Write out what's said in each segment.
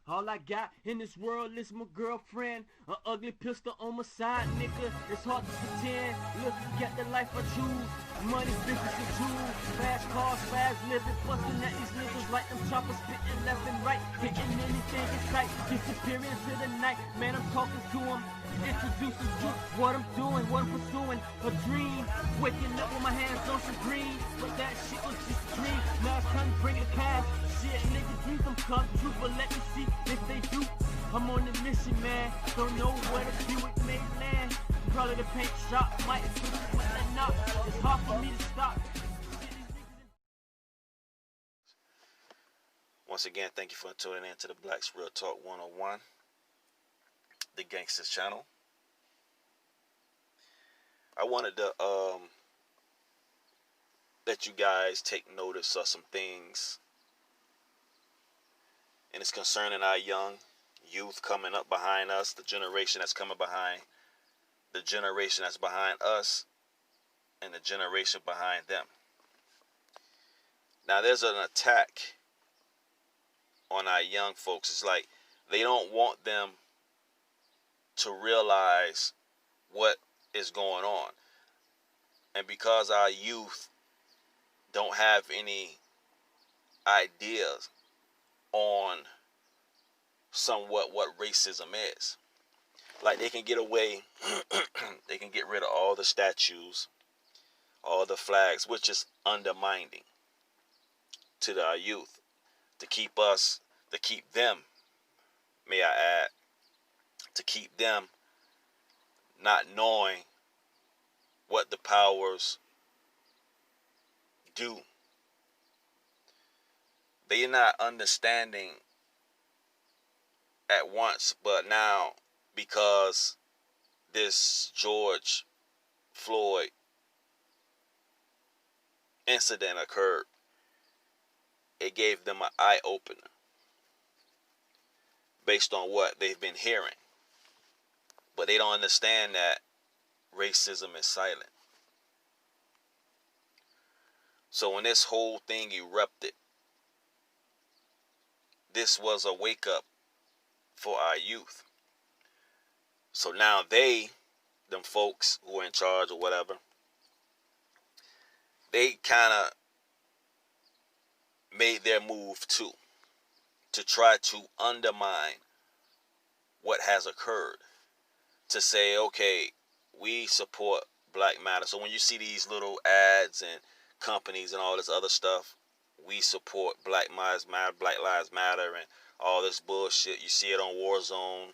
All I got in this world is my girlfriend. An ugly pistol on my side, nigga. It's hard to pretend. Look at the life I choose. Money, business, and jewels. Fast cars, fast living. Busting at these niggas like them choppers spitting left and right. Hitting anything in sight. Disappearing into the night. Man, I'm talking to them. Introducing to what I'm doing, what I'm pursuing. A dream. Waking up with my hands on some green. But that shit was just a dream. Now it's time to bring it past. Shit, nigga, dreams them come true. But let me see if they do. I'm on a mission, man. Don't know where the Buick may land. Probably the paint shop. Might switch it, but that not. It's hard for me to stop. Once again, thank you for tuning in to the Blacks Real Talk 101, the Gangsters channel. I wanted to let you guys take notice of some things, and it's concerning our young youth coming up behind us, the generation that's coming behind, the generation that's behind us, and the generation behind them. Now, there's an attack on our young folks. It's like they don't want them to realize what is going on. And because our youth don't have any ideas on somewhat what racism is, like they can get away, they can get rid of all the statues, all the flags, which is undermining to our youth, to keep them, may I add, to keep them not knowing what the powers do. They're not understanding at once, but now, because this George Floyd incident occurred, it gave them an eye opener based on what they've been hearing. But they don't understand that racism is silent. So when this whole thing erupted, this was a wake up for our youth. So now them folks who are in charge or whatever, they kind of made their move too, to try to undermine what has occurred, to say, okay, we support Black Matter. So when you see these little ads and companies and all this other stuff, we support Black Lives Matter, Black Lives Matter, and all this bullshit. You see it on Warzone.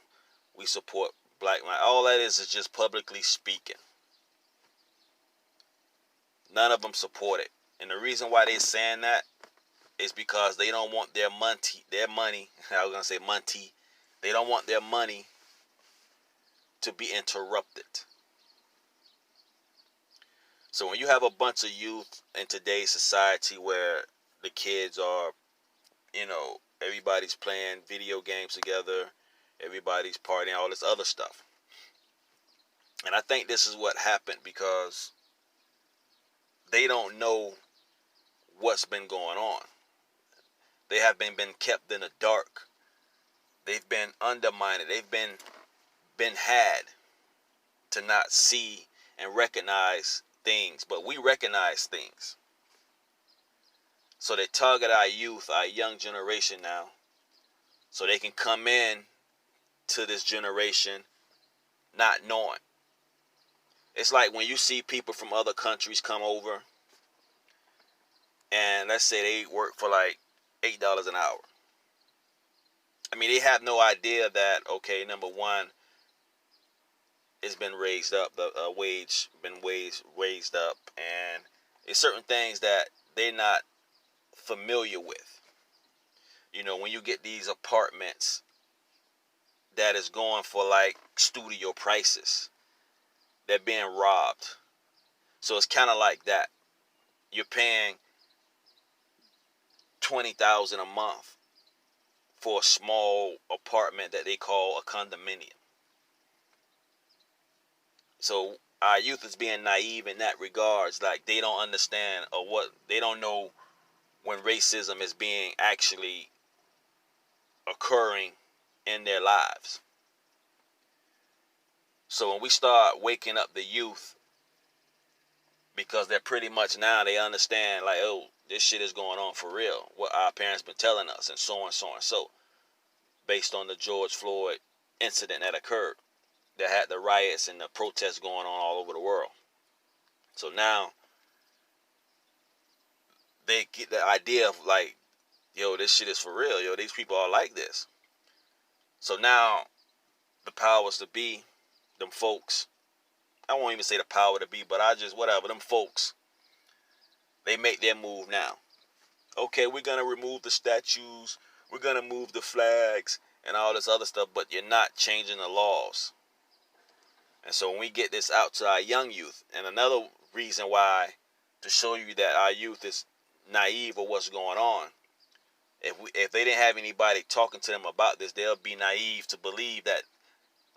We support Black Lives. All that is just publicly speaking. None of them support it. And the reason why they're saying that is because they don't want their money, I was going to say money, they don't want their money to be interrupted. So when you have a bunch of youth in today's society where the kids are, everybody's playing video games together, everybody's partying, all this other stuff. And I think this is what happened because they don't know what's been going on. They have been kept in the dark. They've been undermined. They've been had to not see and recognize things, but we recognize things. So they target our youth, our young generation now, so they can come in to this generation not knowing. It's like when you see people from other countries come over, and let's say they work for like $8 an hour. I mean, they have no idea that, okay, number one, it's been raised up, the wage been raised up, and there's certain things that they're not familiar with. When you get these apartments that is going for like studio prices, they're being robbed. So it's kind of like that. You're paying $20,000 a month for a small apartment that they call a condominium. So our youth is being naive in that regards. Like they don't understand they don't know when racism is being actually occurring in their lives. So when we start waking up the youth, because they're pretty much now, they understand like, oh, this shit is going on for real. What our parents been telling us, and so on, so on, so. Based on the George Floyd incident that occurred, that had the riots and the protests going on all over the world. So now they get the idea of like, yo, this shit is for real. Yo, these people are like this. So now the powers to be, them folks, I won't even say the power to be, but whatever, them folks, they make their move now. Okay, we're going to remove the statues. We're going to move the flags and all this other stuff, but you're not changing the laws. And so when we get this out to our young youth, and another reason why, to show you that our youth is naive of what's going on, if they didn't have anybody talking to them about this, they'll be naive to believe that,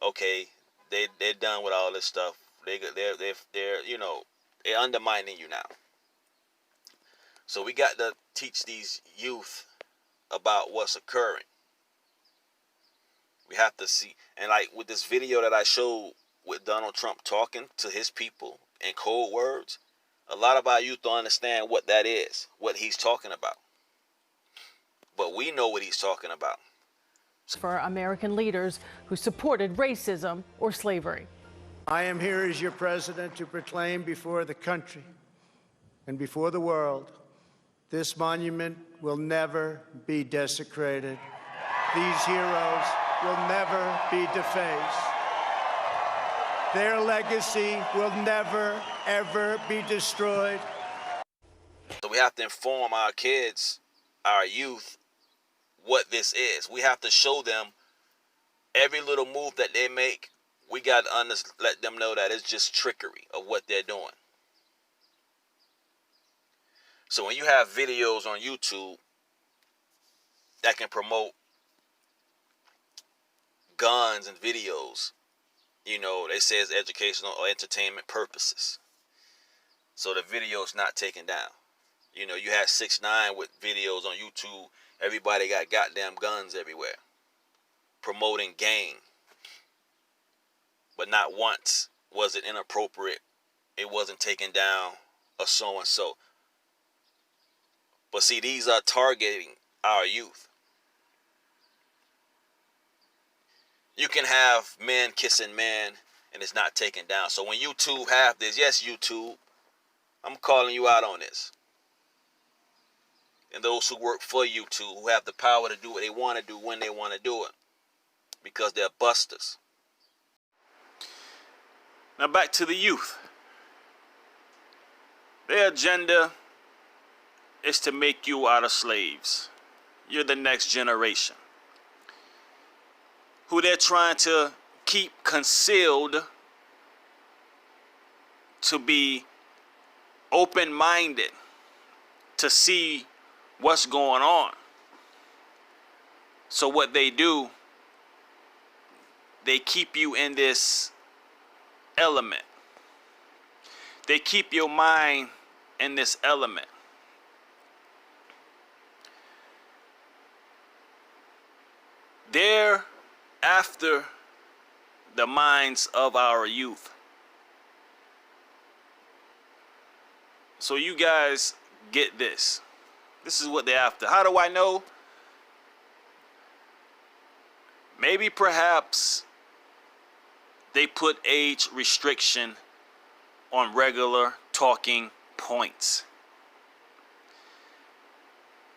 okay, they're done with all this stuff. They're you know, they're undermining you now. So we got to teach these youth about what's occurring. We have to see, and like with this video that I showed with Donald Trump talking to his people in code words, a lot of our youth don't understand what that is, what he's talking about. But we know what he's talking about. For American leaders who supported racism or slavery. I am here as your president to proclaim before the country and before the world, this monument will never be desecrated. These heroes will never be defaced. Their legacy will never, ever be destroyed. So we have to inform our kids, our youth, what this is. We have to show them every little move that they make. We got to let them know that it's just trickery of what they're doing. So when you have videos on YouTube that can promote guns and videos, you know, they say it's educational or entertainment purposes. So the video's not taken down. You know, you had 6ix9ine with videos on YouTube. Everybody got goddamn guns everywhere, promoting gang. But not once was it inappropriate. It wasn't taken down or so and so. But see, these are targeting our youth. You can have men kissing men and it's not taken down. So when YouTube have this, yes, YouTube, I'm calling you out on this. And those who work for YouTube, who have the power to do what they want to do when they want to do it, because they're busters. Now back to the youth. Their agenda is to make you out of slaves. You're the next generation, who they're trying to keep concealed, to be open-minded, to see what's going on. So what they do, they keep you in this element. They keep your mind in this element. They're after the minds of our youth. So you guys get this. This is what they're after. How do I know? Maybe perhaps they put age restriction on regular talking points.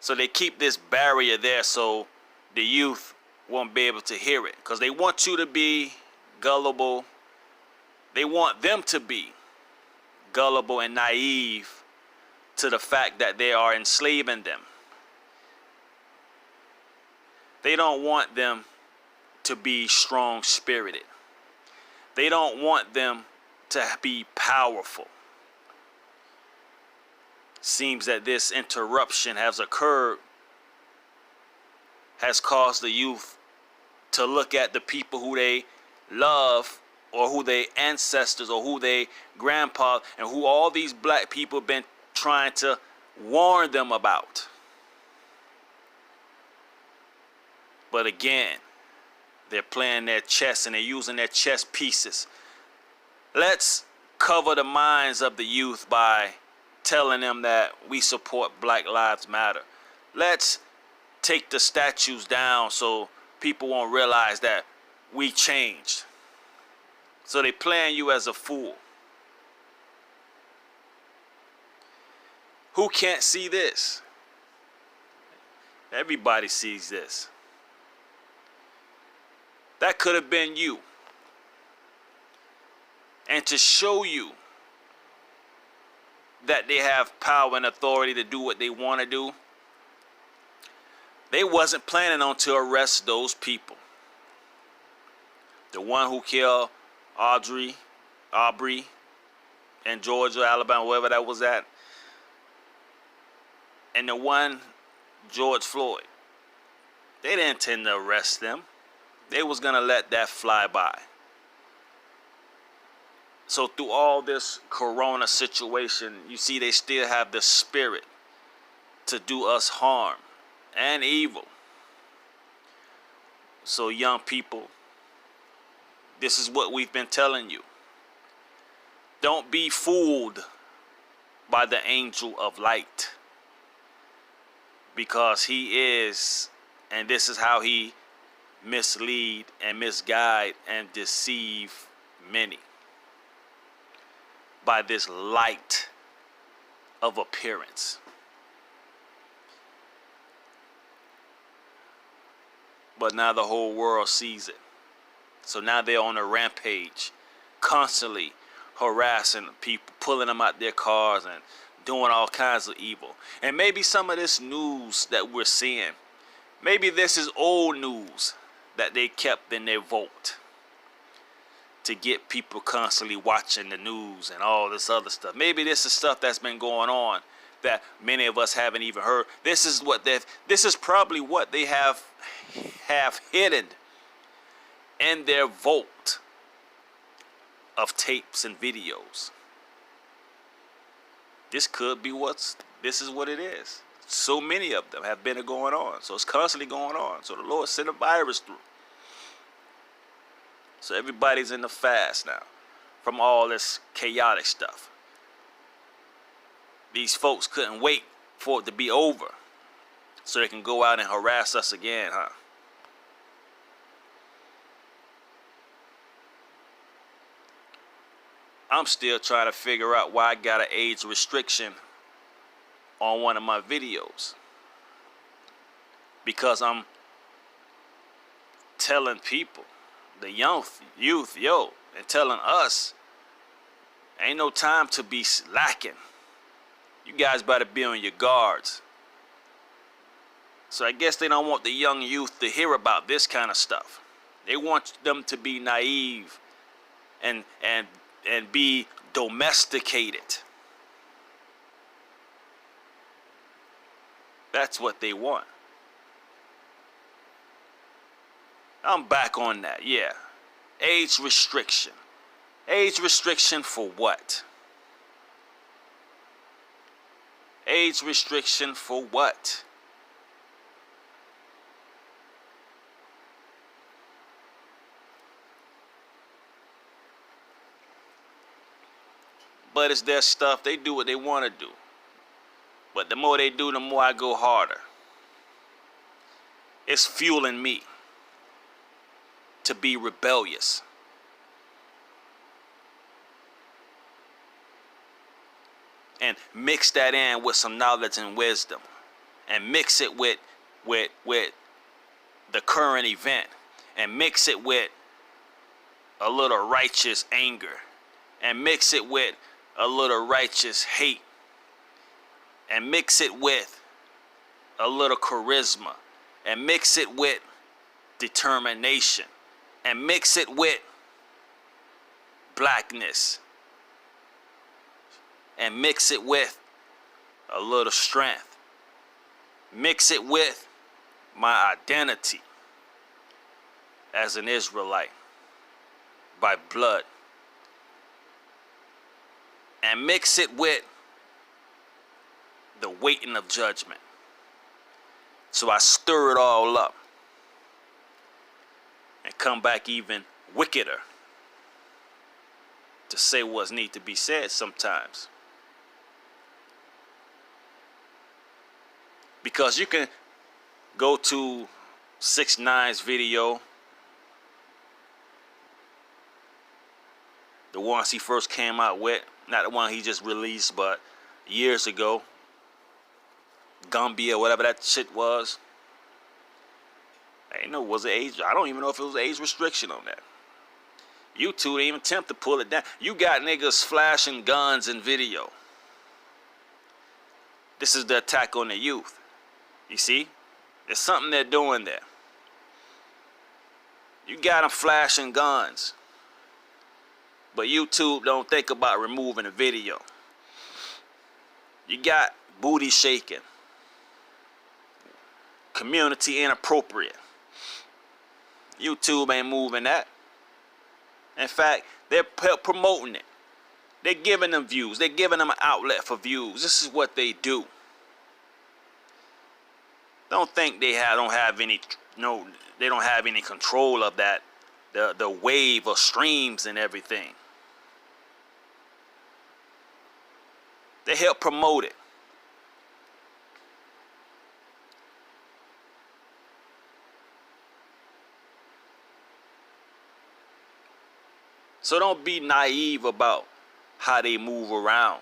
So they keep this barrier there so the youth won't be able to hear it, because they want you to be gullible. They want them to be gullible and naive to the fact that they are enslaving them. They don't want them to be strong-spirited. They don't want them to be powerful. Seems that this interruption has occurred, has caused the youth to look at the people who they love, or who they ancestors, or who they grandpa, and who all these black people been trying to warn them about. But again, They're playing their chess and they're using their chess pieces. Let's cover the minds of the youth by telling them that we support Black Lives Matter. Let's take the statues down so people won't realize that we changed. So they playing you as a fool. Who can't see this? Everybody sees this. That could have been you. And to show you that they have power and authority to do what they want to do, they wasn't planning on to arrest those people. The one who killed Aubrey in Georgia, Alabama, wherever that was at, and the one, George Floyd. They didn't intend to arrest them. They was going to let that fly by. So through all this corona situation, you see they still have the spirit to do us harm and evil. So young people, this is what we've been telling you. Don't be fooled by the angel of light. Because he is, and this is how he mislead and misguide and deceive many. By this light of appearance. But now the whole world sees it. So now they're on a rampage, constantly harassing people, pulling them out their cars and doing all kinds of evil. And maybe some of this news that we're seeing, maybe this is old news that they kept in their vault to get people constantly watching the news and all this other stuff. Maybe this is stuff that's been going on that many of us haven't even heard. This is probably what they have hidden in their vault of tapes and videos. This could be this is what it is. So many of them have been going on. So it's constantly going on. So the Lord sent a virus through. So everybody's in the fast now from all this chaotic stuff. These folks couldn't wait for it to be over so they can go out and harass us again, huh? I'm still trying to figure out why I got an age restriction on one of my videos. Because I'm telling people, the youth, and telling us, ain't no time to be slacking. You guys better be on your guards. So I guess they don't want the young youth to hear about this kind of stuff. They want them to be naive and be domesticated. That's what they want. I'm back on that, yeah. Age restriction. Age restriction for what? Age restriction for what? But it's their stuff. They do what they want to do. But the more they do, the more I go harder. It's fueling me to be rebellious. And mix that in with some knowledge and wisdom. And mix it with the current event. And mix it with a little righteous anger. And mix it with a little righteous hate. And mix it with a little charisma. And mix it with determination. And mix it with blackness. And mix it with a little strength. Mix it with my identity as an Israelite by blood. And mix it with the waiting of judgment. So I stir it all up and come back even wickeder to say what's need to be said sometimes. Because you can go to 6ix9ine's video, the ones he first came out with, not the one he just released, but years ago, Gambia, whatever that shit was. I ain't know, was it age? I don't even know if it was age restriction on that. YouTube didn't even attempt to pull it down. You got niggas flashing guns in video. This is the attack on the youth. You see? There's something they're doing there. You got them flashing guns. But YouTube don't think about removing the video. You got booty shaking. Community inappropriate. YouTube ain't moving that. In fact, they're promoting it. They're giving them views. They're giving them an outlet for views. This is what they do. Don't think they don't have any control of that, the wave of streams and everything. They help promote it. So don't be naive about how they move around.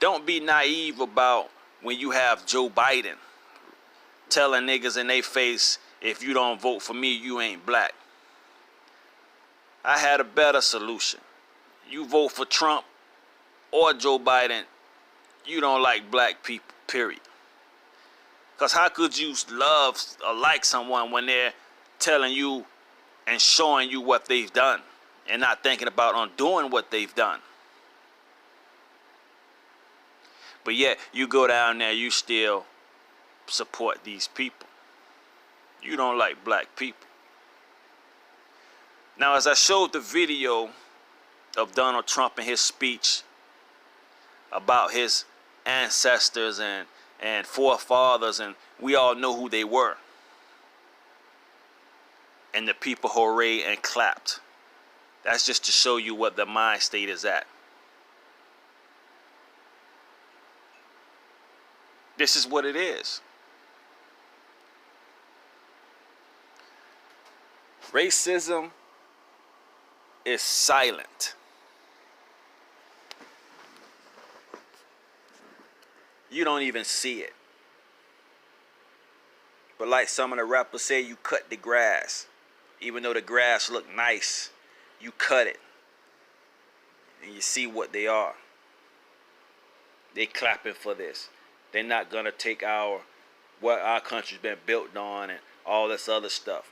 Don't be naive about when you have Joe Biden telling niggas in their face, if you don't vote for me, you ain't black. I had a better solution. You vote for Trump or Joe Biden, you don't like black people, period. Because how could you love or like someone when they're telling you and showing you what they've done and not thinking about undoing what they've done? But yet you go down there, you still support these people. You don't like black people. Now, as I showed the video of Donald Trump and his speech about his ancestors and forefathers, and we all know who they were. And the people hooray and clapped. That's just to show you what the mind state is at. This is what it is. Racism is silent. You don't even see it. But like some of the rappers say, you cut the grass. Even though the grass look nice, you cut it. And you see what they are. They clapping for this. They're not gonna take what our country's been built on and all this other stuff.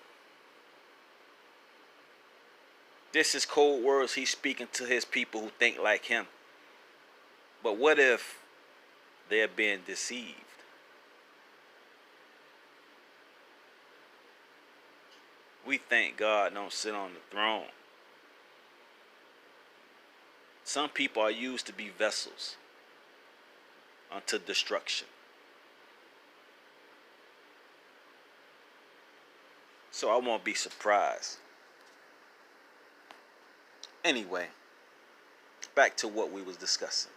This is cold words he's speaking to his people who think like him. But what if they're being deceived? We think God don't sit on the throne. Some people are used to be vessels unto destruction. So I won't be surprised. Anyway, back to what we was discussing.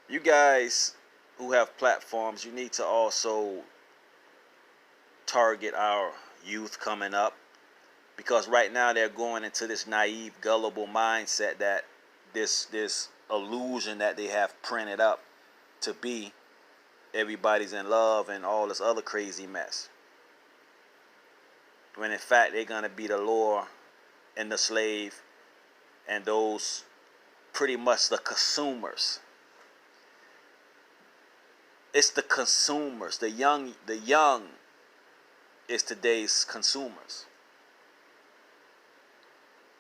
You guys who have platforms, you need to also target our youth coming up, because right now they're going into this naive, gullible mindset that this illusion that they have printed up to be everybody's in love and all this other crazy mess, when in fact they're going to be the Lord and the slave and those pretty much the consumers. It's the consumers. The young is today's consumers.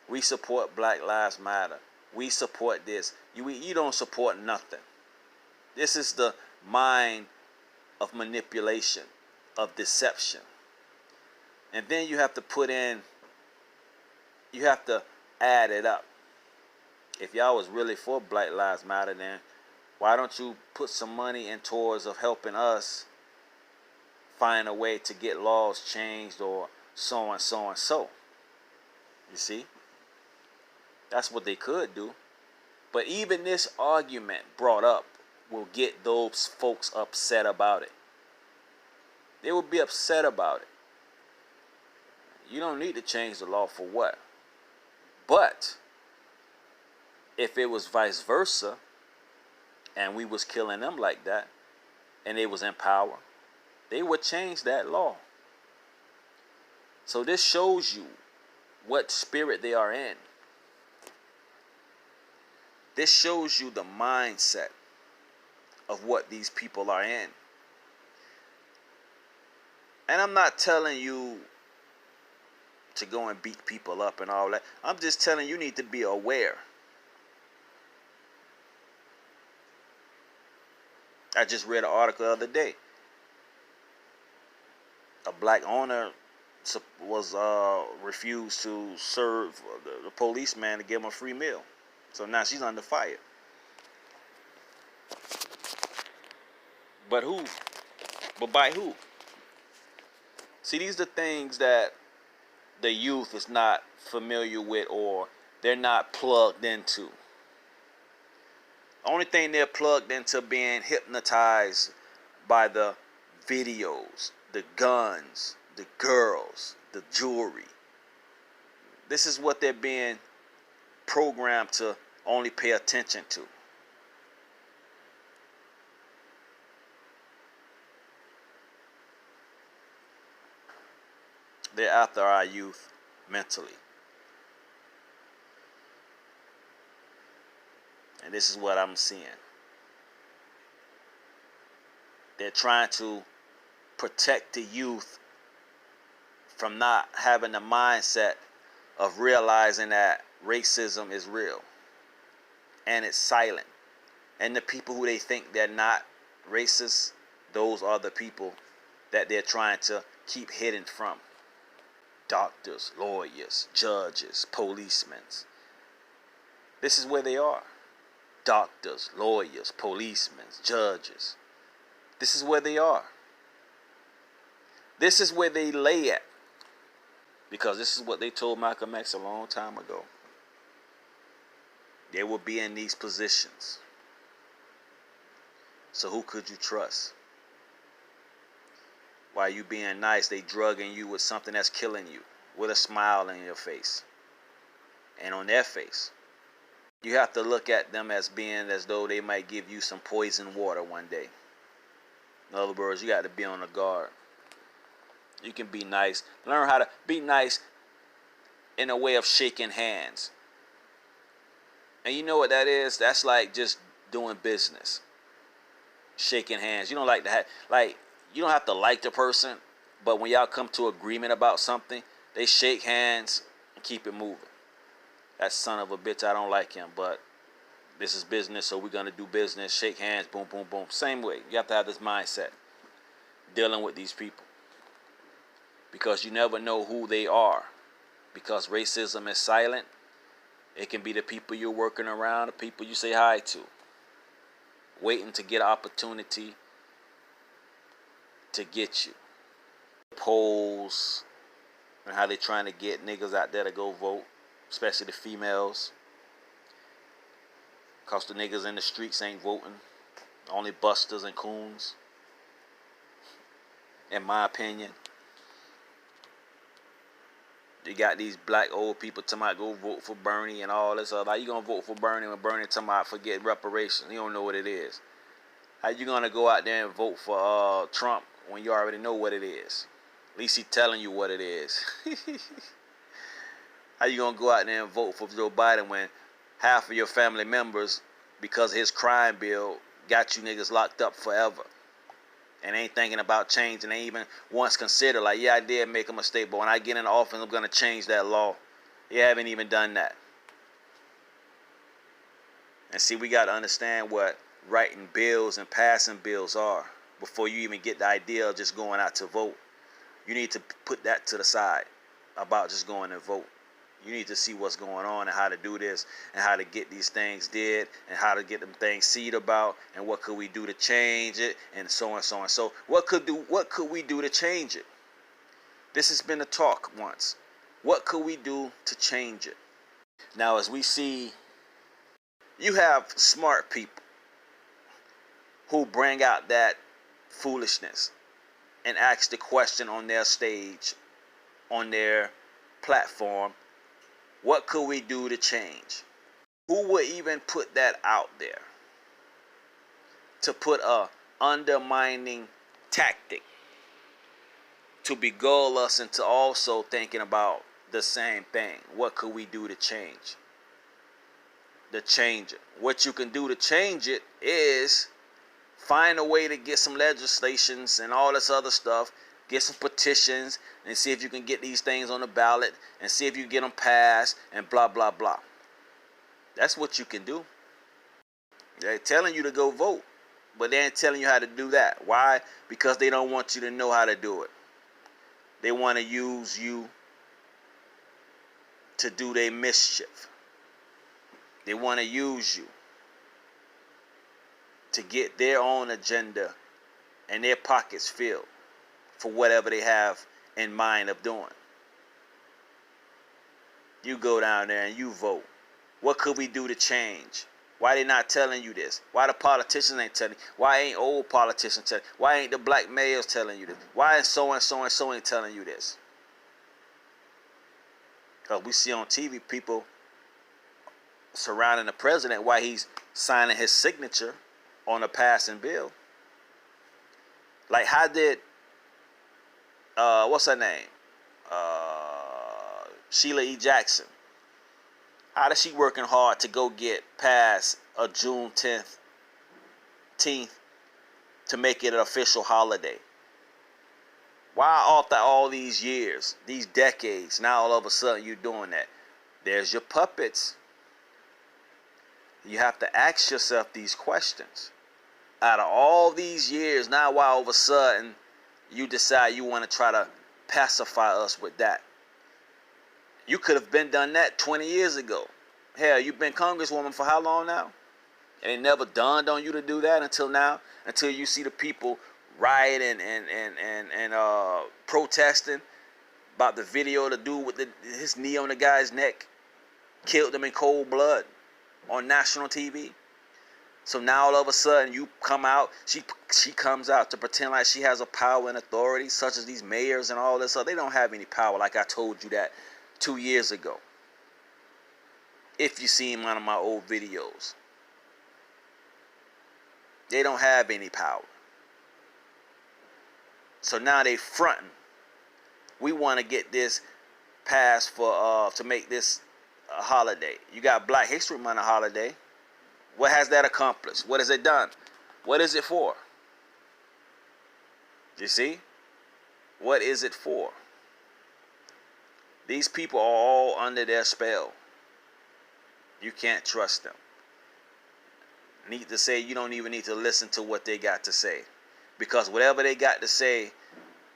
We support Black Lives Matter. We support this. You don't support nothing. This is the mind of manipulation, of deception. And then you have to add it up. If y'all was really for Black Lives Matter, then why don't you put some money in towards of helping us find a way to get laws changed or so and so and so. You see? That's what they could do. But even this argument brought up will get those folks upset about it. They will be upset about it. You don't need to change the law for what? But if it was vice versa, and we was killing them like that, and they was in power, they would change that law. So this shows you what spirit they are in. This shows you the mindset of what these people are in. And I'm not telling you to go and beat people up and all that. I'm just telling you need to be aware. I just read an article the other day. A black owner was refused to serve the policeman to give him a free meal. So now she's under fire. But who? But by who? See, these are things that the youth is not familiar with or they're not plugged into. Only thing they're plugged into being hypnotized by the videos, the guns, the girls, the jewelry. This is what they're being programmed to only pay attention to. They're after our youth mentally. And this is what I'm seeing. They're trying to protect the youth from not having the mindset of realizing that racism is real and it's silent. And the people who they think they're not racist, those are the people that they're trying to keep hidden from. Doctors, lawyers, judges, policemen. This is where they are. Doctors, lawyers, policemen, judges. This is where they are. This is where they lay at. Because this is what they told Malcolm X a long time ago. They will be in these positions. So who could you trust? While you being nice, they drugging you with something that's killing you, with a smile in your face and on their face. You have to look at them as being as though they might give you some poison water one day. In other words, you got to be on the guard. You can be nice. Learn how to be nice in a way of shaking hands. And you know what that is? That's like just doing business. Shaking hands. You don't like to have, you don't have to like the person, but when y'all come to agreement about something, they shake hands and keep it moving. That son of a bitch, I don't like him, but this is business, so we're going to do business. Shake hands, boom, boom, boom. Same way. You have to have this mindset dealing with these people. Because you never know who they are. Because racism is silent. It can be the people you're working around, the people you say hi to. Waiting to get an opportunity to get you. Polls and how they trying to get niggas out there to go vote, especially the females. Because the niggas in the streets ain't voting. Only busters and coons. In my opinion. You got these black old people talking about go vote for Bernie and all this other. How you gonna vote for Bernie when Bernie talking about forget reparations? You don't know what it is. How you gonna go out there and vote for Trump when you already know what it is? At least he's telling you what it is. How you gonna go out there and vote for Joe Biden when half of your family members, because of his crime bill, got you niggas locked up forever? And ain't thinking about changing, ain't even once considered, like, yeah, I did make a mistake, but when I get in office, I'm going to change that law. You haven't even done that. And see, we got to understand what writing bills and passing bills are before you even get the idea of just going out to vote. You need to put that to the side about just going and vote. You need to see what's going on and how to do this and how to get these things did and how to get them things seed about and what could we do to change it and so on, so on. So what could we do to change it? This has been a talk once. What could we do to change it? Now, as we see, you have smart people who bring out that foolishness and ask the question on their stage, on their platform, what could we do to change? Who would even put that out there? To put a undermining tactic to beguile us into also thinking about the same thing. What could we do to change? To change it. What you can do to change it is find a way to get some legislations and all this other stuff. Get some petitions and see if you can get these things on the ballot and see if you get them passed and blah, blah, blah. That's what you can do. They're telling you to go vote, but they ain't telling you how to do that. Why? Because they don't want you to know how to do it. They want to use you to do their mischief. They want to use you to get their own agenda and their pockets filled for whatever they have in mind of doing. You go down there and you vote. What could we do to change? Why they not telling you this? Why the politicians ain't telling you? Why ain't old politicians telling you? Why ain't the black males telling you this? Why ain't so and so and so ain't telling you this? Because we see on TV people surrounding the president while he's signing his signature on a passing bill. Like, how did what's her name? Sheila E. Jackson. How is she working hard to go get past a June 10th to make it an official holiday? Why after all these years, these decades, now all of a sudden you're doing that? There's your puppets. You have to ask yourself these questions. Out of all these years, now why all of a sudden you decide you want to try to pacify us with that? You could have been done that 20 years ago. Hell, you've been Congresswoman for how long now? And it never dawned on you to do that until now, until you see the people rioting and protesting about the video of the dude with his knee on the guy's neck, killed him in cold blood on national TV. So now all of a sudden you come out, she comes out to pretend like she has a power and authority, such as these mayors and all this. So they don't have any power, like I told you that 2 years ago. If you seen one of my old videos, they don't have any power. So now they fronting. We want to get this passed for to make this a holiday. You got Black History Month holiday. What has that accomplished? What has it done? What is it for? You see? What is it for? These people are all under their spell. You can't trust them. Need to say you don't even need to listen to what they got to say. Because whatever they got to say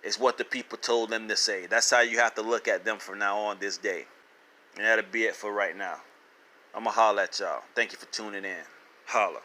is what the people told them to say. That's how you have to look at them from now on this day. And that'll be it for right now. I'm going to holler at y'all. Thank you for tuning in. Holla.